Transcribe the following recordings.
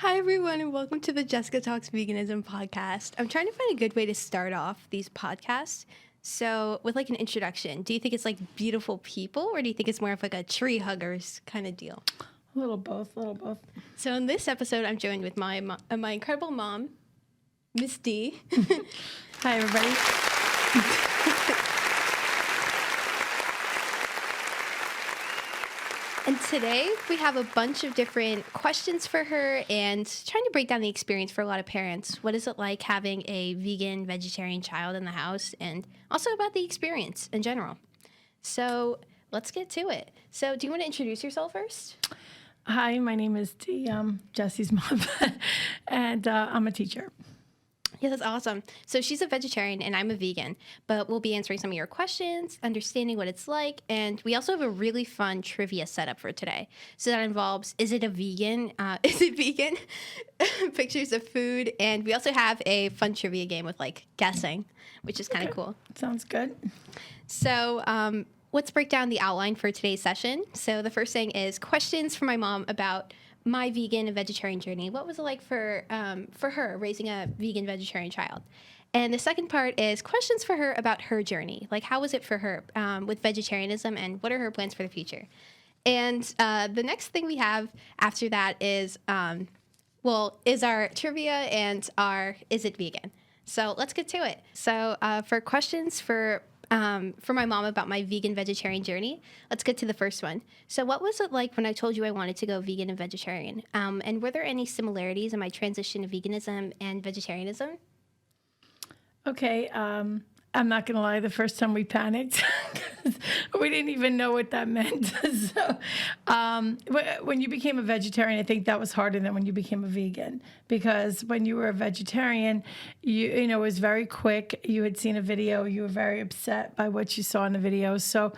Hi, everyone, and welcome to the Jessica Talks Veganism podcast. I'm trying to find a good way to start off these podcasts. So, with like an introduction, do you think it's like beautiful people, or do you think it's more of like a tree huggers kind of deal? A little both, a little both. So, in this episode, I'm joined with my incredible mom, Miss D. Hi, everybody. And today we have a bunch of different questions for her and trying to break down the experience for a lot of parents. What is it like having a vegan, vegetarian child in the house, and also about the experience in general? So let's get to it. So do you want to introduce yourself first? Hi, my name is Dee. I'm Jesse's mom, and I'm a teacher. Yeah, that's awesome. So she's a vegetarian and I'm a vegan, but we'll be answering some of your questions, understanding what it's like, and we also have a really fun trivia setup for today. So that involves, is it a vegan? Is it vegan? Pictures of food, and we also have a fun trivia game with like guessing, which is kind of cool. Sounds good. So let's break down the outline for today's session. So the first thing is questions for my mom about my vegan and vegetarian journey. What was it like for her raising a vegan vegetarian child? And the second part is questions for her about her journey. Like, how was it for her with vegetarianism, and what are her plans for the future? And the next thing we have after that is our trivia and our is it vegan? So let's get to it. So for questions for my mom about my vegan vegetarian journey, let's get to the first one. So what was it like when I told you I wanted to go vegan and vegetarian? And were there any similarities in my transition to veganism and vegetarianism? Okay, I'm not going to lie, the first time we panicked, 'cause we didn't even know what that meant. So when you became a vegetarian, I think that was harder than when you became a vegan, because when you were a vegetarian, you know, it was very quick. You had seen a video, you were very upset by what you saw in the video. So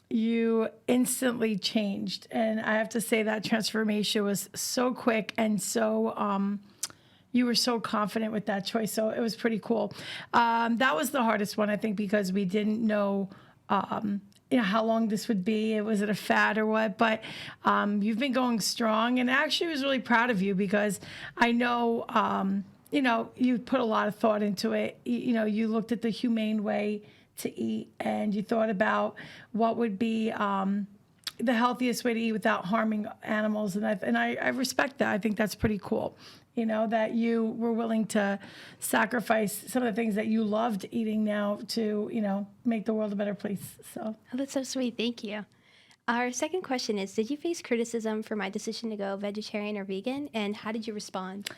you instantly changed. And I have to say that transformation was so quick and so you were so confident with that choice. So it was pretty cool. That was the hardest one, I think, because we didn't know, how long this would be. Was it a fad or what? But you've been going strong. And actually, I was really proud of you because I know, you put a lot of thought into it. You looked at the humane way to eat, and you thought about what would be the healthiest way to eat without harming animals. And I respect that. I think that's pretty cool. That you were willing to sacrifice some of the things that you loved eating now to, make the world a better place. So Oh, that's so sweet. Thank you. Our second question is, did you face criticism for my decision to go vegetarian or vegan, and how did you respond?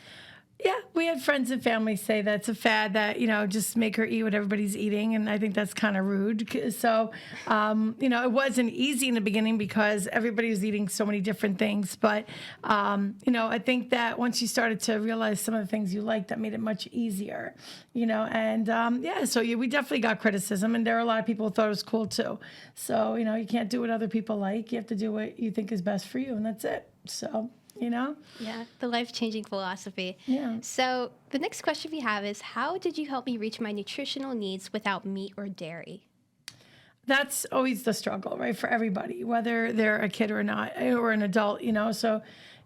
yeah, we had friends and family say that's a fad, that, just make her eat what everybody's eating. And I think that's kind of rude. So, it wasn't easy in the beginning because everybody was eating so many different things. But, I think that once you started to realize some of the things you liked, that made it much easier, so we definitely got criticism. And there are a lot of people who thought it was cool too. So, you can't do what other people like. You have to do what you think is best for you. And that's it. So. Yeah, the life-changing philosophy. Yeah. So the next question we have is, how did you help me reach my nutritional needs without meat or dairy? That's always the struggle, right, for everybody, whether they're a kid or not, or an adult, So,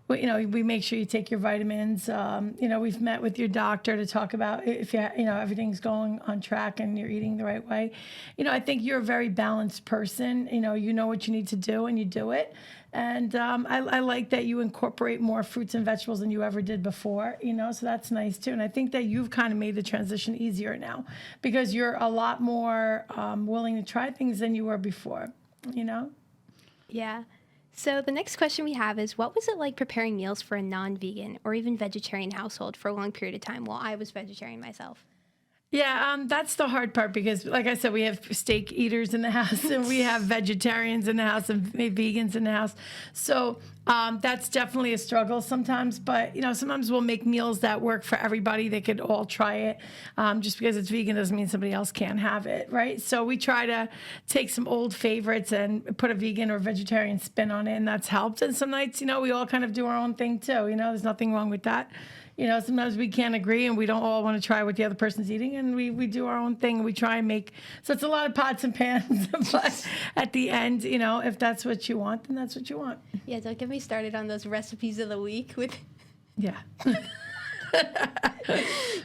we make sure you take your vitamins. We've met with your doctor to talk about if everything's going on track and you're eating the right way. I think you're a very balanced person. You know what you need to do and you do it. And I like that you incorporate more fruits and vegetables than you ever did before, so that's nice too. And I think that you've kind of made the transition easier now because you're a lot more willing to try things than you were before, Yeah. So the next question we have is, what was it like preparing meals for a non-vegan or even vegetarian household for a long period of time while I was vegetarian myself? Yeah, that's the hard part because, like I said, we have steak eaters in the house and we have vegetarians in the house and vegans in the house. So that's definitely a struggle sometimes. But, sometimes we'll make meals that work for everybody. They could all try it. Just because it's vegan doesn't mean somebody else can't have it, right? So we try to take some old favorites and put a vegan or vegetarian spin on it, and that's helped. And some nights, we all kind of do our own thing too. There's nothing wrong with that. Sometimes we can't agree and we don't all want to try what the other person's eating, and we do our own thing. We try and make, so it's a lot of pots and pans, but at the end, if that's what you want, then that's what you want. Yeah, don't get me started on those recipes of the week with Yeah.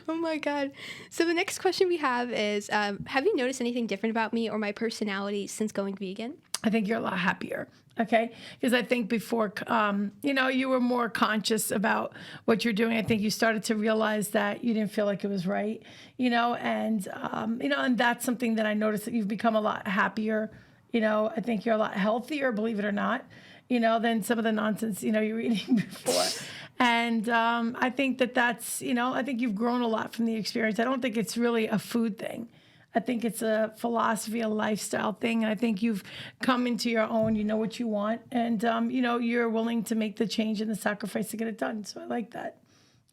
Oh my God. So the next question we have is, have you noticed anything different about me or my personality since going vegan? I think you're a lot happier. Okay. Because I think before, you were more conscious about what you're doing. I think you started to realize that you didn't feel like it was right, and that's something that I noticed, that you've become a lot happier. I think you're a lot healthier, believe it or not, than some of the nonsense, you were eating before. And I think I think you've grown a lot from the experience. I don't think it's really a food thing. I think it's a philosophy, a lifestyle thing. And I think you've come into your own, you know what you want. And, you're willing to make the change and the sacrifice to get it done. So I like that.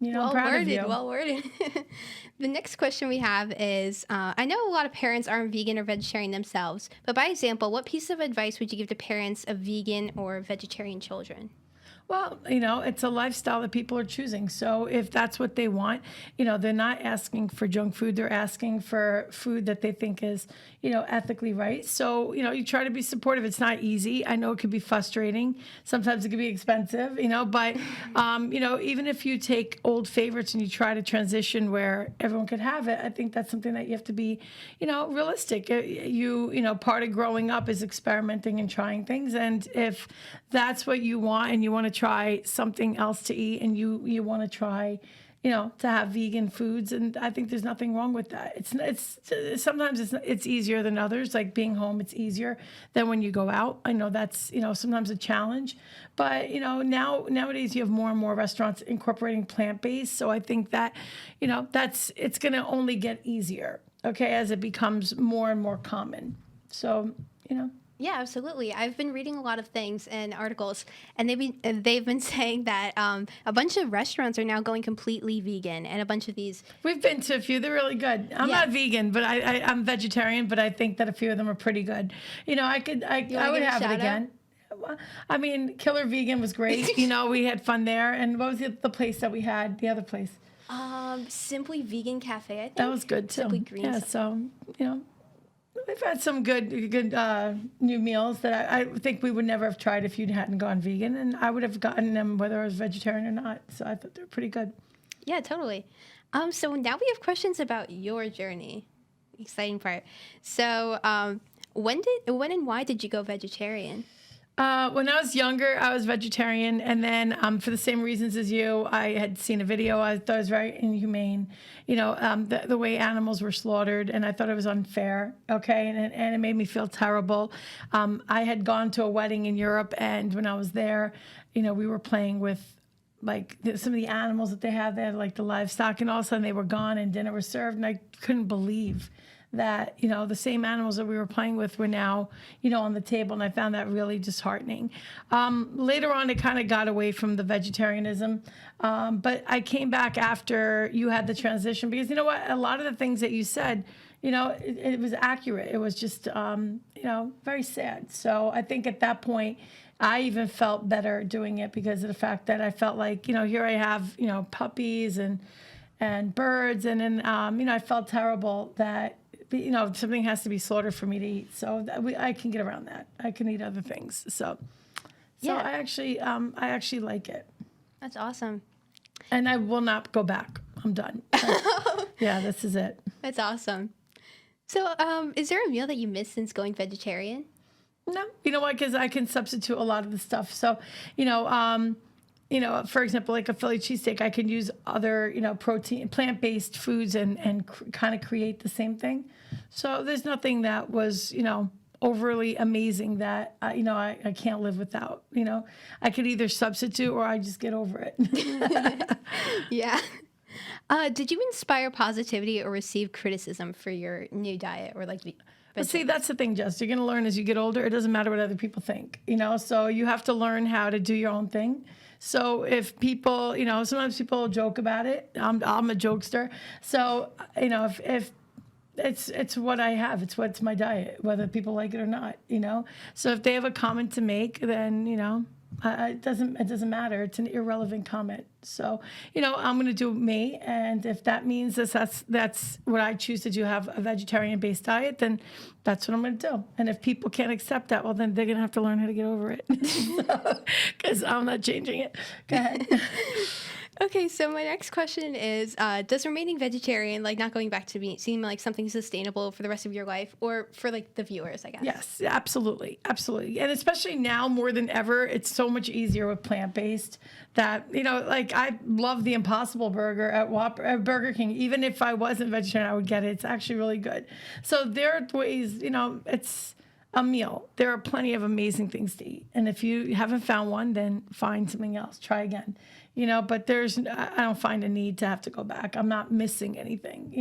I'm proud of you. Well worded. The next question we have is, I know a lot of parents aren't vegan or vegetarian themselves, but by example, what piece of advice would you give to parents of vegan or vegetarian children? Well, it's a lifestyle that people are choosing. So if that's what they want, they're not asking for junk food. They're asking for food that they think is, ethically right. So, you try to be supportive. It's not easy. I know it could be frustrating. Sometimes it can be expensive, but, even if you take old favorites and you try to transition where everyone could have it, I think that's something that you have to be, realistic. Part of growing up is experimenting and trying things. And if that's what you want and you want to try something else to eat and you want to try, to have vegan foods, and I think there's nothing wrong with that. It's sometimes it's easier than others. Like being home, it's easier than when you go out. I know that's sometimes a challenge, but nowadays you have more and more restaurants incorporating plant-based. So I think that it's going to only get easier, okay, as it becomes more and more common. So Yeah, absolutely. I've been reading a lot of things and articles, and they've been saying that a bunch of restaurants are now going completely vegan, and a bunch of these. We've been to a few. They're really good. I'm not vegan, but I'm vegetarian, but I think that a few of them are pretty good. I would have it again. I mean, Killer Vegan was great. We had fun there. And what was the place that we had? The other place? Simply Vegan Cafe, I think. That was good too. Simply Green. Yeah, so we've had some good new meals that I think we would never have tried if you hadn't gone vegan, and I would have gotten them whether I was vegetarian or not. So I thought they were pretty good. Yeah, totally. So now we have questions about your journey. Exciting part. So when and why did you go vegetarian? When I was younger, I was vegetarian, and then for the same reasons as you, I had seen a video. I thought it was very inhumane, the way animals were slaughtered, and I thought it was unfair. Okay, and it made me feel terrible. I had gone to a wedding in Europe, and when I was there, we were playing with some of the animals that they had there, like the livestock, and all of a sudden they were gone, and dinner was served, and I couldn't believe that the same animals that we were playing with were now on the table, and I found that really disheartening. Later on, it kind of got away from the vegetarianism, but I came back after you had the transition, because you know what, a lot of the things that you said, it was accurate. It was just very sad. So I think at that point I even felt better doing it, because of the fact that I felt like here I have puppies and birds, and then I felt terrible that something has to be slaughtered for me to eat. So I can get around that. I can eat other things. So Yeah. I actually like it, That's awesome. and I will not go back. I'm done. Yeah, this is it. That's awesome. So is there a meal that you missed since going vegetarian? No, you know what? Because I can substitute a lot of the stuff. So, for example, like a Philly cheesesteak, I can use other, protein, plant-based foods and kind of create the same thing. So there's nothing that was, overly amazing that, I can't live without. I could either substitute or I just get over it. Yeah. Did you inspire positivity or receive criticism for your new diet or But see, that's the thing, Jess. You're going to learn as you get older. It doesn't matter what other people think, so you have to learn how to do your own thing. So if people, sometimes people joke about it. I'm a jokester. So, if it's what I have, it's what's my diet, whether people like it or not, So if they have a comment to make, then, it doesn't matter. It's an irrelevant comment. So, I'm going to do me. And if that means that's what I choose to do, have a vegetarian-based diet, then that's what I'm going to do. And if people can't accept that, well, then they're going to have to learn how to get over it, because I'm not changing it. Go ahead. Okay, so my next question is, does remaining vegetarian, like not going back to meat, seem like something sustainable for the rest of your life, or for like the viewers, I guess? Yes, absolutely. Absolutely. And especially now more than ever, it's so much easier with plant-based that, like I love the Impossible Burger at Burger King. Even if I wasn't vegetarian, I would get it. It's actually really good. So there are ways, it's a meal. There are plenty of amazing things to eat. And if you haven't found one, then find something else. Try again. But I don't find a need to have to go back. I'm not missing anything.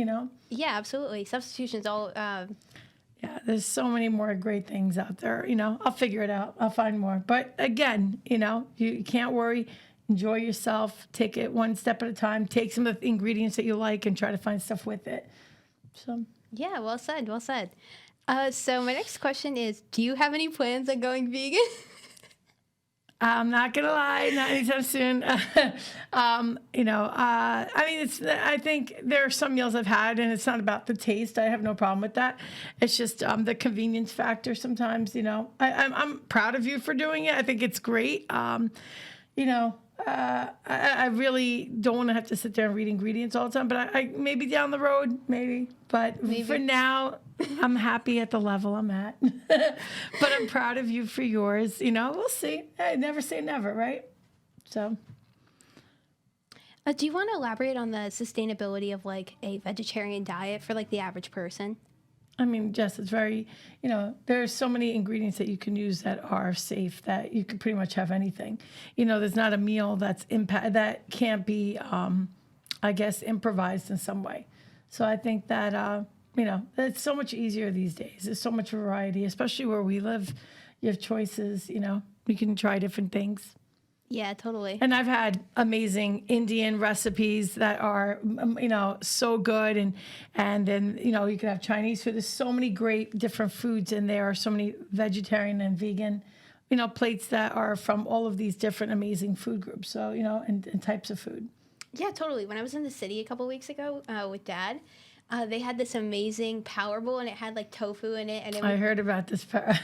Yeah, absolutely. Substitutions all. Yeah, there's so many more great things out there. I'll figure it out. I'll find more. But again, you can't worry. Enjoy yourself. Take it one step at a time. Take some of the ingredients that you like and try to find stuff with it. So. Yeah, well said. Well said. So my next question is, do you have any plans on going vegan? I'm not gonna lie, not anytime soon. I think there are some meals I've had, and it's not about the taste. I have no problem with that. It's just the convenience factor sometimes. I'm proud of you for doing it. I think it's great. I really don't want to have to sit there and read ingredients all the time, but I maybe down the road, maybe. But for now, I'm happy at the level I'm at. But I'm proud of you for yours. We'll see. I never say never, right? So. Do you want to elaborate on the sustainability of like a vegetarian diet for like the average person? I mean, Jess, it's very, there's so many ingredients that you can use that are safe that you can pretty much have anything. There's not a meal that can't be, I guess, improvised in some way. So I think that, it's so much easier these days. There's so much variety, especially where we live. You have choices, you can try different things. Yeah, totally. And I've had amazing Indian recipes that are, so good. And then, you can have Chinese food. There's so many great different foods in there. So many vegetarian and vegan, plates that are from all of these different amazing food groups. So, and types of food. Yeah, totally. When I was in the city a couple weeks ago with Dad, they had this amazing power bowl, and it had like tofu in it. And I heard about this power.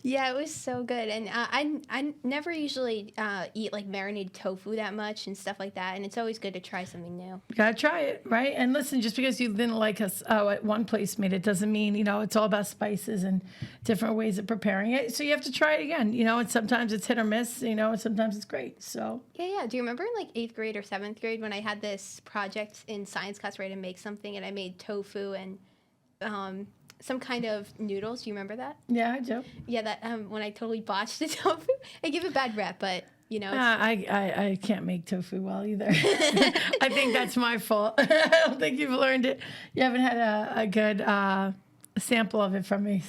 Yeah, it was so good. And I never usually eat like marinated tofu that much and stuff like that. And it's always good to try something new. You gotta try it, right? And listen, just because you didn't like us at one place made it doesn't mean, it's all about spices and different ways of preparing it. So you have to try it again, and sometimes it's hit or miss, and sometimes it's great. So. Yeah. Do you remember in like 8th grade or 7th grade when I had this project in science class where I had to make something, and I made tofu and some kind of noodles? Do you remember that? Yeah, I do. Yeah, that when I totally botched the tofu. I give it a bad rep, but I can't make tofu well either. I think that's my fault. I don't think you've learned it. You haven't had a good sample of it from me.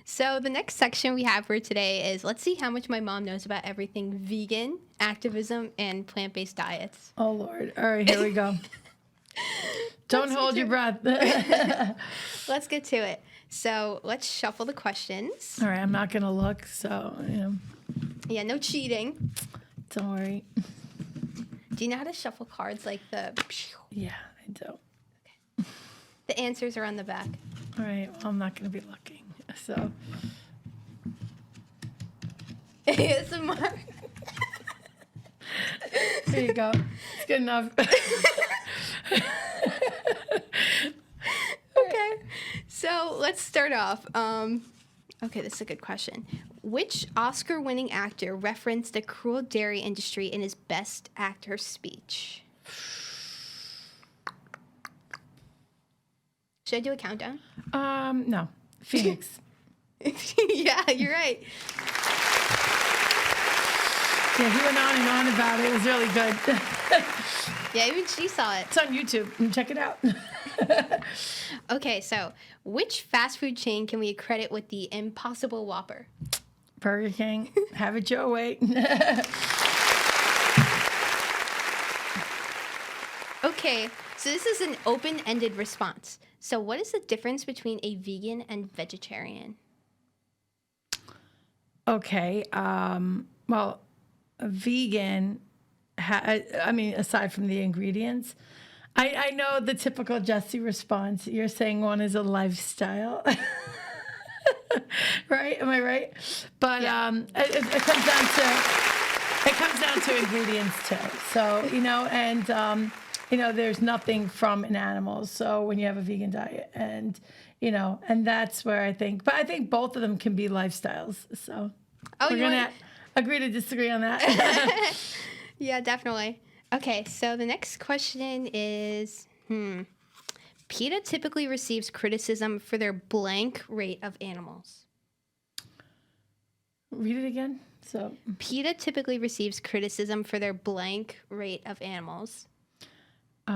So the next section we have for today is, let's see how much my mom knows about everything vegan, activism, and plant-based diets. Oh, Lord. All right, here we go. Don't hold your breath. Let's get to it. So let's shuffle the questions. All right, I'm not going to look, so, Yeah, no cheating. Don't worry. Do you know how to shuffle cards like the... Yeah, I do. Okay. The answers are on the back. All right, well, I'm not going to be looking, so... ASMR. There you go. It's good enough. Okay. So let's start off. Okay, this is a good question. Which Oscar-winning actor referenced the cruel dairy industry in his Best Actor speech? Should I do a countdown? No. Phoenix. Yeah, you're right. Yeah, he went on and on about it. It was really good. Yeah, even she saw it. It's on YouTube. Check it out. Okay, so which fast food chain can we credit with the Impossible Whopper? Burger King. Have it your way. Okay, so this is an open-ended response. So what is the difference between a vegan and vegetarian? Okay. Well, a vegan, aside from the ingredients, I know the typical Jessie response. You're saying one is a lifestyle. Right? Am I right? But Yeah. it comes down to, It comes down to ingredients too. So, and there's nothing from an animal. So when you have a vegan diet and that's where I think both of them can be lifestyles. So we're going to agree to disagree on that. Yeah, definitely. Okay, so the next question is, PETA typically receives criticism for their blank rate of animals. Read it again. So PETA typically receives criticism for their blank rate of animals. I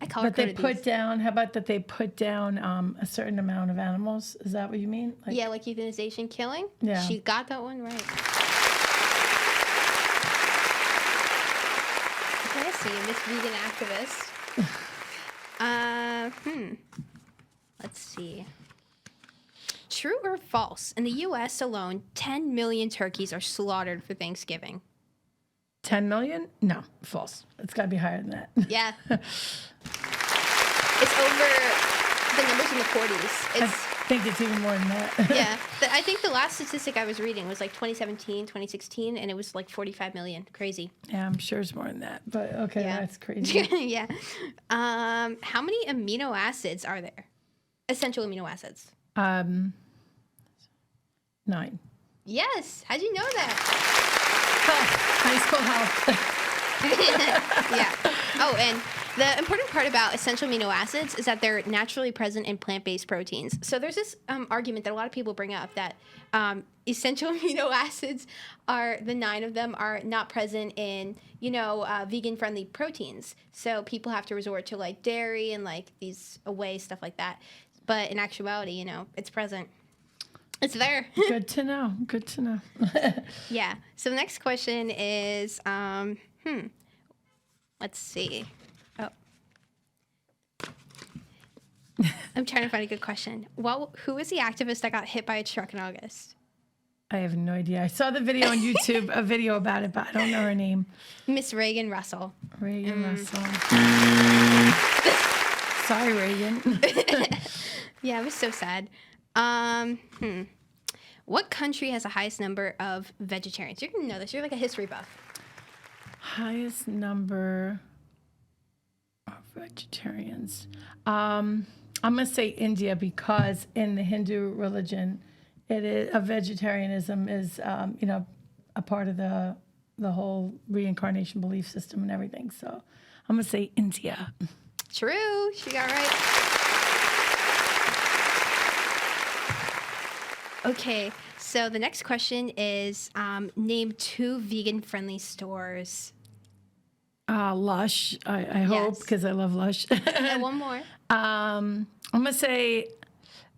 call but her they put down. How about that? They put down a certain amount of animals. Is that what you mean? Yeah, like euthanization, killing. Yeah, she got that one right. Okay, I see you, Miss Vegan Activist. Let's see. True or false? In the U.S. alone, 10 million turkeys are slaughtered for Thanksgiving. 10 million? No, false. It's got to be higher than that. Yeah. It's over the numbers in the 40s. I think it's even more than that. Yeah. I think the last statistic I was reading was like 2017, 2016, and it was like 45 million. Crazy. Yeah, I'm sure it's more than that. But okay, Yeah. That's crazy. Yeah. How many amino acids are there? Essential amino acids. 9. Yes. How'd you know that? High school health. Yeah. Oh, and the important part about essential amino acids is that they're naturally present in plant-based proteins. So there's this argument that a lot of people bring up that essential amino acids the 9 of them are not present in, vegan-friendly proteins. So people have to resort to like dairy and like these whey stuff like that. But in actuality, it's present. It's there. Good to know. Good to know. Yeah. So the next question is, let's see. Oh. I'm trying to find a good question. Well, who was the activist that got hit by a truck in August? I have no idea. I saw the video on YouTube, a video about it, but I don't know her name. Miss Reagan Russell. Reagan Russell. Sorry, Reagan. Yeah, it was so sad. What country has the highest number of vegetarians? You're going to know this. You're like a history buff. Highest number of vegetarians. I'm going to say India because in the Hindu religion, vegetarianism is, a part of the whole reincarnation belief system and everything. So I'm going to say India. True. She got right. Okay, so the next question is name 2 vegan-friendly stores. Lush, I hope, because I love Lush. And one more. I'm going to say,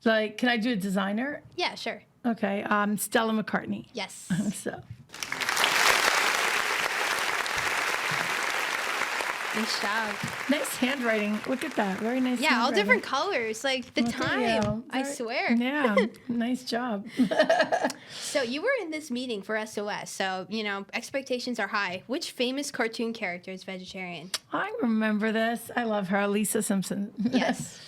can I do a designer? Yeah, sure. Okay, Stella McCartney. Yes. So. Nice job. Nice handwriting. Look at that. Very nice. Yeah, all handwriting. different colors. Like the time. I swear. Yeah. Nice job. So you were in this meeting for SOS. So, expectations are high. Which famous cartoon character is vegetarian? I remember this. I love her. Lisa Simpson. Yes.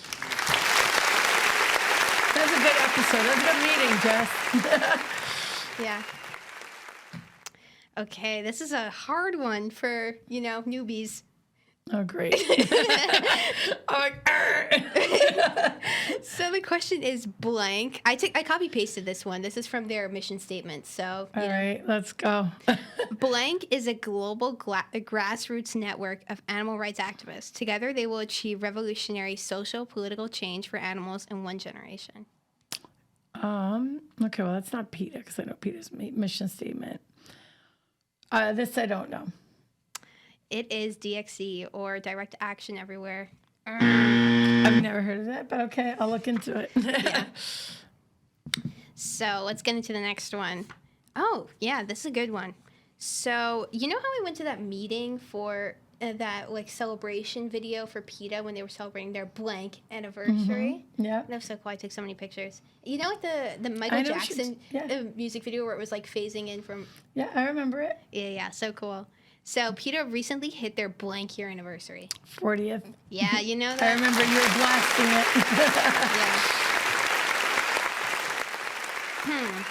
That was a good episode. That was a good meeting, Jess. Yeah. Okay, this is a hard one for, newbies. Oh, great. So the question is blank. I copy pasted this one. This is from their mission statement. So all right, let's go. Blank is a global grassroots network of animal rights activists. Together, they will achieve revolutionary social political change for animals in one generation. Okay, well, that's not PETA because I know PETA's mission statement. This I don't know. It is DXE or Direct Action Everywhere. I've never heard of that, but okay, I'll look into it. Yeah. So let's get into the next one. Oh, yeah, this is a good one. So you know how we went to that meeting for that celebration video for PETA when they were celebrating their blank anniversary? Mm-hmm. Yeah. That was so cool. I took so many pictures. You know, the Michael Jackson music video where it was phasing in from. Yeah, I remember it. Yeah, so cool. So PETA recently hit their blank year anniversary. 40th. Yeah, you know that. I remember you were blasting it. Yeah.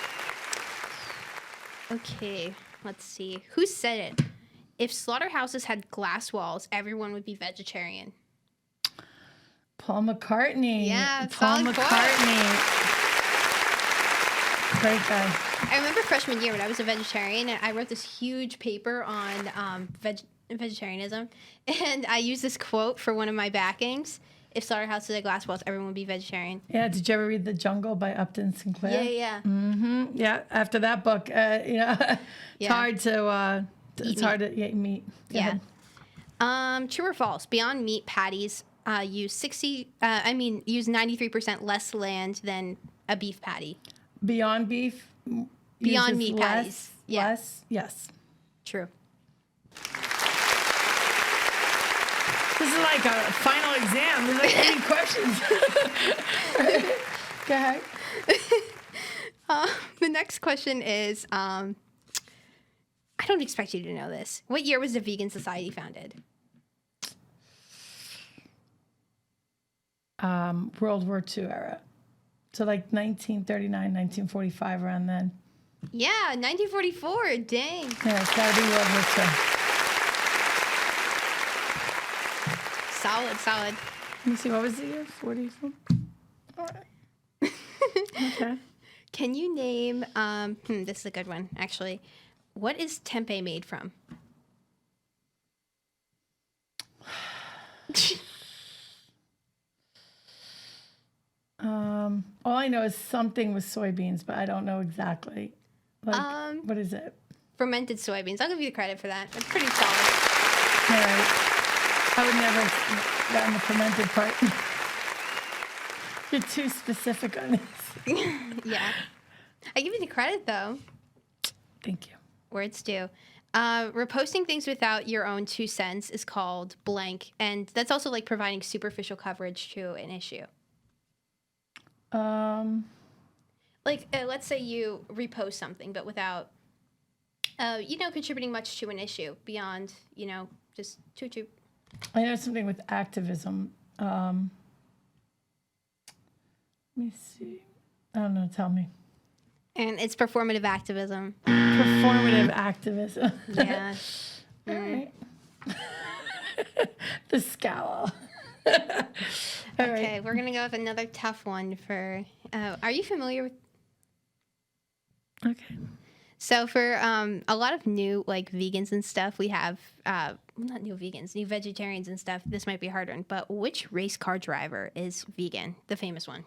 Okay. Let's see. Who said it? If slaughterhouses had glass walls, everyone would be vegetarian. Paul McCartney. Yeah, Paul solid quote. McCartney. Great guy. I remember freshman year when I was a vegetarian, and I wrote this huge paper on vegetarianism, and I used this quote for one of my backings. If slaughterhouses had glass walls, everyone would be vegetarian. Yeah, did you ever read The Jungle by Upton Sinclair? Yeah. Yeah, after that book, it's Yeah. hard to Eat hard to eat meat. Go Yeah. ahead. True or false? Beyond Meat patties use 93% less land than a beef patty. Beyond Beef. Beyond uses Meat less, patties. Yeah. Less. Yes. True. This is like a final exam. There's like 80 questions. Go ahead. The next question is, I don't expect you to know this. What year was the Vegan Society founded? World War II era. So like 1939, 1945, around then. Yeah, 1944. Dang. Yeah, it's gotta be World War II. Solid. Let me see, what was the year? 44? All right. Okay. Can you name, this is a good one, actually. What is tempeh made from? All I know is something with soybeans, but I don't know exactly. Like, what is it? Fermented soybeans. I'll give you the credit for that. That's pretty solid. All right. I would never have gotten the fermented part. You're too specific on this. Yeah. I give you the credit, though. Thank you. Where it's due. Reposting things without your own 2 cents is called blank. And that's also like providing superficial coverage to an issue. Like, let's say you repost something, but without, contributing much to an issue beyond, just choo-choo. I know something with activism. Let me see. I don't know. Tell me. And it's performative activism. Performative activism. Yeah. All right. The scowl. Okay, we're going to go with another tough one for, are you familiar with? Okay. So for a lot of new vegans and stuff, we have not new vegans, new vegetarians and stuff. This might be a hard one, but which race car driver is vegan? The famous one.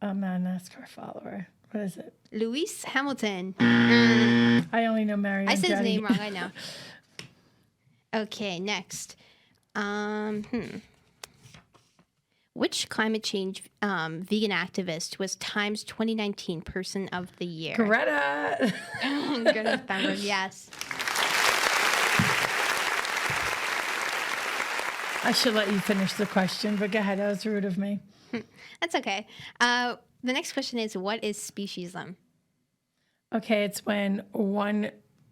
I'm not a NASCAR follower. What is it? Lewis Hamilton. I only know Mary. I said his name wrong. I know. Okay, next. Which climate change vegan activist was Time's 2019 Person of the Year? Greta. Greta Thunberg, yes. I should let you finish the question, but go ahead. That was rude of me. That's okay. The next question is, what is speciesism? Okay, it's when one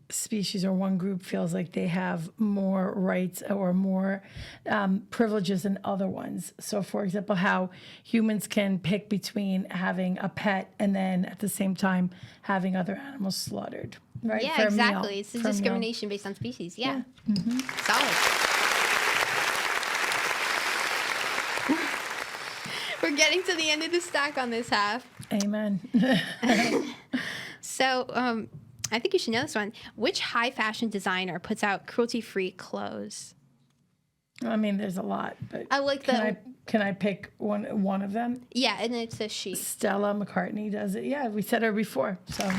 species or one group feels like they have more rights or more privileges than other ones. So, for example, how humans can pick between having a pet and then at the same time having other animals slaughtered, right? Yeah, For a meal. exactly. It's For a meal. discrimination based on species. Yeah. Mm-hmm. Solid. We're getting to the end of the stack on this half. Amen. So, I think you should know this one. Which high fashion designer puts out cruelty-free clothes? I mean, there's a lot, but I like can I pick one of them? Yeah, and it's a she. Stella McCartney does it. Yeah, we said her before. So Yeah.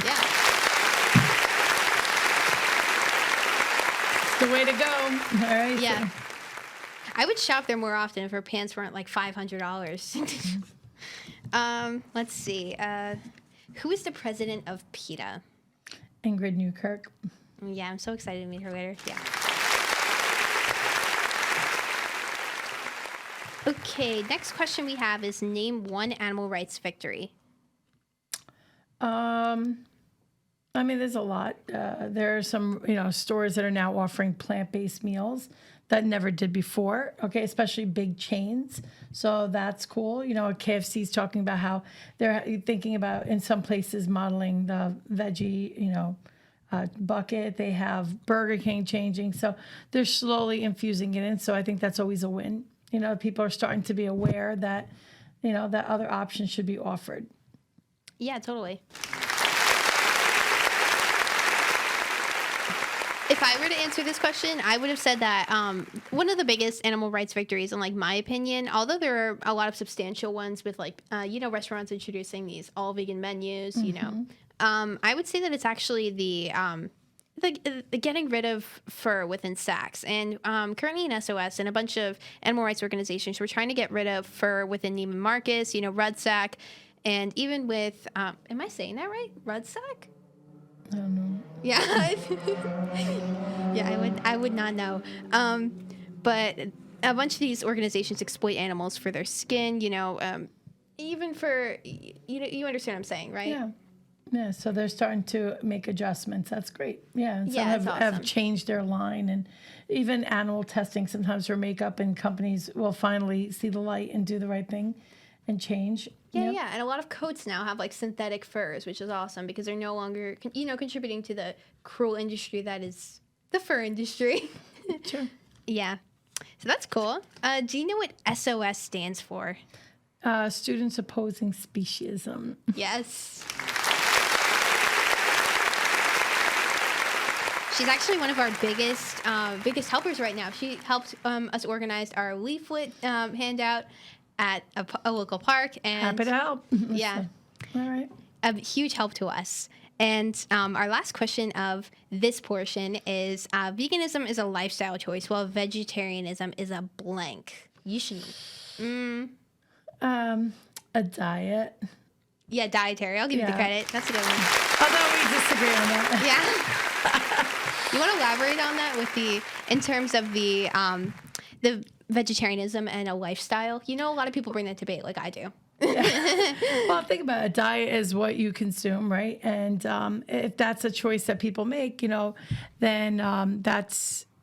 It's the way to go. All right. Yeah. So. I would shop there more often if her pants weren't like $500. Let's see. Who is the president of PETA? Ingrid Newkirk. Yeah, I'm so excited to meet her later. Yeah. Okay, next question we have is name one animal rights victory. I mean, there's a lot. There are some, stores that are now offering plant-based meals that never did before, okay, especially big chains. So that's cool. You know, KFC's talking about how they're thinking about, in some places, modeling the veggie, bucket. They have Burger King changing. So they're slowly infusing it in. So I think that's always a win. You know, people are starting to be aware that, that other options should be offered. Yeah, totally. If I were to answer this question, I would have said that one of the biggest animal rights victories, in like my opinion, although there are a lot of substantial ones with like restaurants introducing these all vegan menus, I would say that it's actually the getting rid of fur within sacks. And currently in SOS and a bunch of animal rights organizations, we're trying to get rid of fur within Neiman Marcus, Rudsack, and even with am I saying that right? Rudsack? I don't know. Yeah. Yeah, I would not know. But a bunch of these organizations exploit animals for their skin, even for, you understand what I'm saying, right? Yeah. Yeah, so they're starting to make adjustments. That's great. Yeah, and some Yeah, have changed their line. And even animal testing sometimes for makeup, and companies will finally see the light and do the right thing and change. Yeah, yeah. And a lot of coats now have like synthetic furs, which is awesome because they're no longer, contributing to the cruel industry that is the fur industry. Sure. Yeah. So that's cool. Do you know what SOS stands for? Students Opposing Speciesism. Yes. She's actually one of our biggest helpers right now. She helped us organize our leaflet handout at a local park. And happy to help. Yeah. All right. A huge help to us. And our last question of this portion is, veganism is a lifestyle choice, while vegetarianism is a blank. You should... A diet. Yeah, dietary. I'll give you the credit. That's a good one. Although we disagree on that. Yeah. You want to elaborate on that in terms of the vegetarianism and a lifestyle? A lot of people bring that debate like I do. Yeah. Well, think about it. A diet is what you consume, right? And if that's a choice that people make, then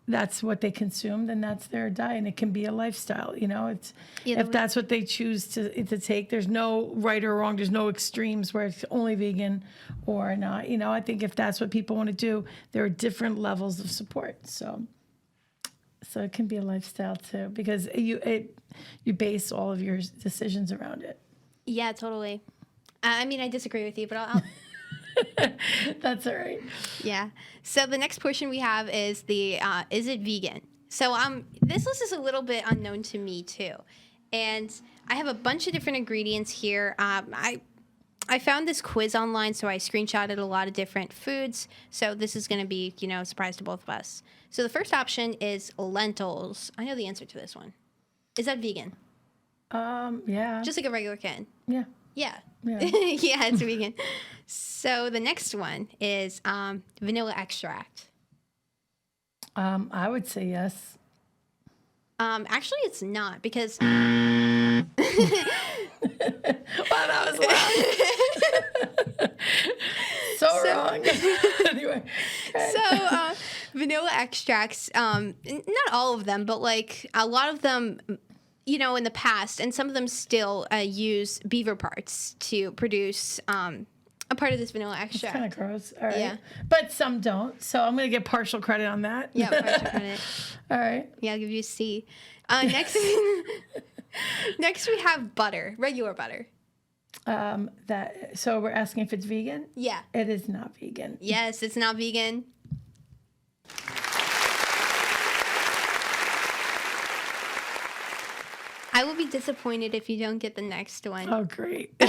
that's what they consume. Then that's their diet, and it can be a lifestyle. It's if that's what they choose to take. There's no right or wrong. There's no extremes where it's only vegan or not. I think if that's what people want to do, there are different levels of support. So it can be a lifestyle too, because you base all of your decisions around it. Yeah, totally. I disagree with you, but I'll That's all right. Yeah. So the next portion we have is is it vegan? So this list is a little bit unknown to me too, and I have a bunch of different ingredients here. I found this quiz online, so I screenshotted a lot of different foods. So this is going to be a surprise to both of us. So the first option is lentils. I know the answer to this one. Is that vegan? Yeah. Just like a regular can. Yeah. Yeah. Yeah. Yeah, it's vegan. So the next one is vanilla extract. I would say yes. Actually, it's not because. Wow, that was loud. so wrong. Anyway. So vanilla extracts, not all of them, but like a lot of them. In the past, and some of them still use beaver parts to produce a part of this vanilla extract. Kind of gross. All right. Yeah. But some don't. So I'm going to get partial credit on that. Yeah, partial credit. All right. Yeah, I'll give you a C. Next, next we have butter, regular butter. So we're asking if it's vegan? Yeah. It is not vegan. Yes, it's not vegan. I will be disappointed if you don't get the next one. Oh, great.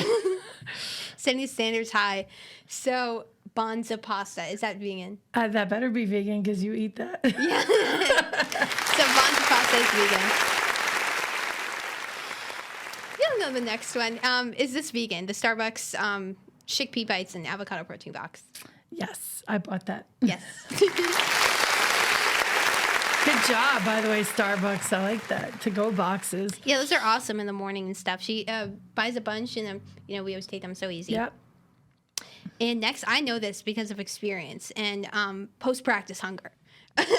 Setting standards high. So, Bonza pasta, is that vegan? That better be vegan because you eat that. Yeah. So, Bonza pasta is vegan. You don't know the next one. Is this vegan? The Starbucks chickpea bites and avocado protein box. Yes, I bought that. Yes. Good job, by the way, Starbucks. I like that. To-go boxes. Yeah, those are awesome in the morning and stuff. She buys a bunch, and we always take them so easy. Yep. And next, I know this because of experience and post-practice hunger.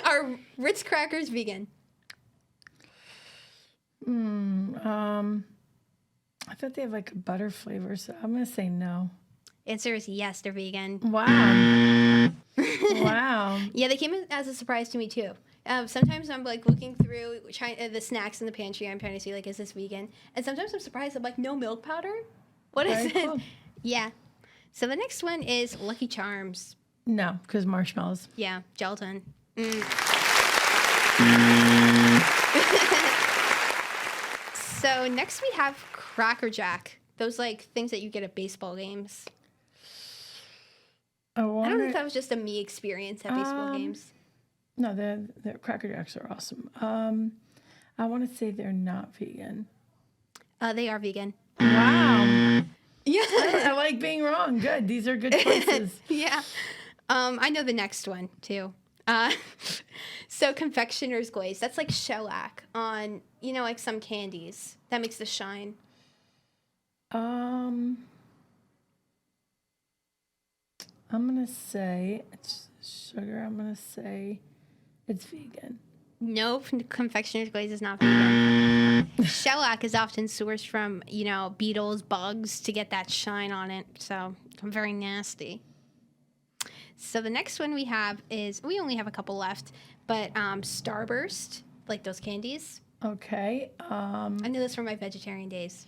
Are Ritz crackers vegan? I thought they have like a butter flavor, so I'm gonna say no. Answer is yes, they're vegan. Wow. Wow. Yeah, they came as a surprise to me too. Sometimes I'm like looking through the snacks in the pantry. I'm trying to see like, is this vegan? And sometimes I'm surprised. I'm like, no milk powder. What is Very it? cool. Yeah. So the next one is Lucky Charms. No, because marshmallows. Yeah, gelatin. So next we have Cracker Jack. Those like things that you get at baseball games. I don't know if that was just a me experience at baseball games. No, the Cracker Jacks are awesome. I want to say they're not vegan. They are vegan. Wow. Yeah. I like being wrong. Good. These are good choices. Yeah. I know the next one too. So confectioner's glaze. That's like shellac on, like some candies. That makes the shine. I'm gonna say it's sugar. I'm gonna say it's vegan. Nope, confectioner's glaze is not vegan. Shellac is often sourced from, beetles, bugs to get that shine on it. So very nasty. So the next one we have is, we only have a couple left, but Starburst, like those candies. Okay. I knew this from my vegetarian days.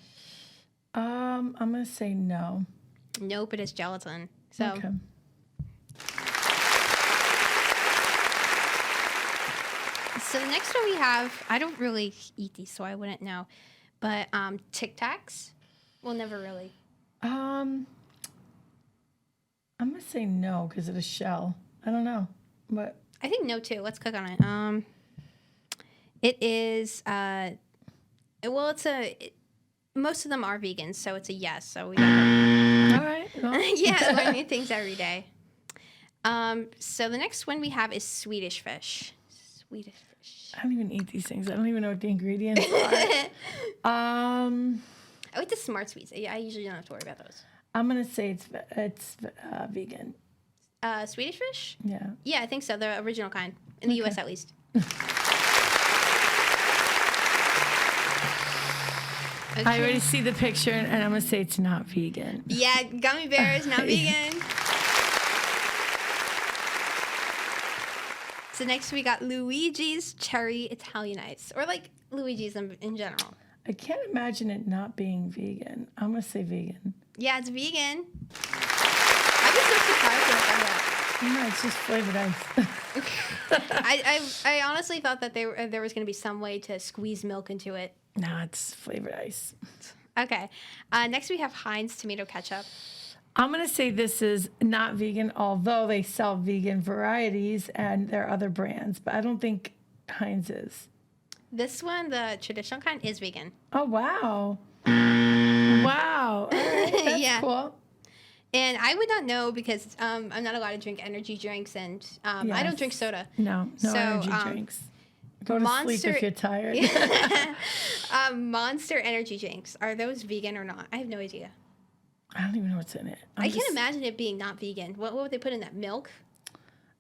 I'm gonna say no. Nope, it is gelatin. So. Okay. So the next one we have, I don't really eat these, so I wouldn't know, but Tic Tacs. Well, never really. I'm gonna say no because of the shell. I don't know, but I think no too. Let's click on it. It is. Most of them are vegans, so it's a yes. So we got. all right. Well. Yeah, learning things every day. So the next one we have is Swedish fish. Swedish fish. I don't even eat these things. I don't even know what the ingredients are. I like the smart sweets. I usually don't have to worry about those. I'm gonna say it's vegan. Swedish fish? Yeah. Yeah, I think so. The original kind in the U.S. at least. Okay. I already see the picture, and I'm gonna say it's not vegan. Yeah, gummy bears, not vegan. So next we got Luigi's Cherry Italian Ice, or like Luigi's in general. I can't imagine it not being vegan. I'm gonna say vegan. Yeah, it's vegan. I was so surprised when I found out. No, it's just flavored ice. I honestly thought that there was going to be some way to squeeze milk into it. No, it's flavored ice. Okay. Next we have Heinz tomato ketchup. I'm going to say this is not vegan, although they sell vegan varieties and there are other brands, but I don't think Heinz is. This one, the traditional kind, is vegan. Oh, wow. Wow. All right, that's Yeah. cool. And I would not know because I'm not allowed to drink energy drinks, and I don't drink soda. No energy drinks. Go to sleep if you're tired. Monster energy drinks. Are those vegan or not? I have no idea. I don't even know what's in it. I can't imagine it being not vegan. What would they put in that? Milk?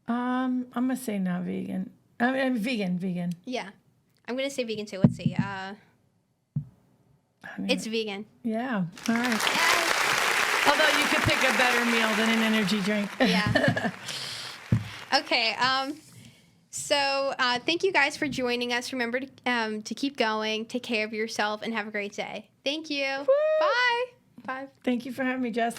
I'm going to say not vegan. I mean, vegan. Yeah. I'm going to say vegan too. Let's see. It's vegan. Yeah. All right. Yay. Although you could pick a better meal than an energy drink. Yeah. Okay. So thank you guys for joining us. Remember to keep going, take care of yourself, and have a great day. Thank you. Woo! Bye. Bye. Thank you for having me, Jess.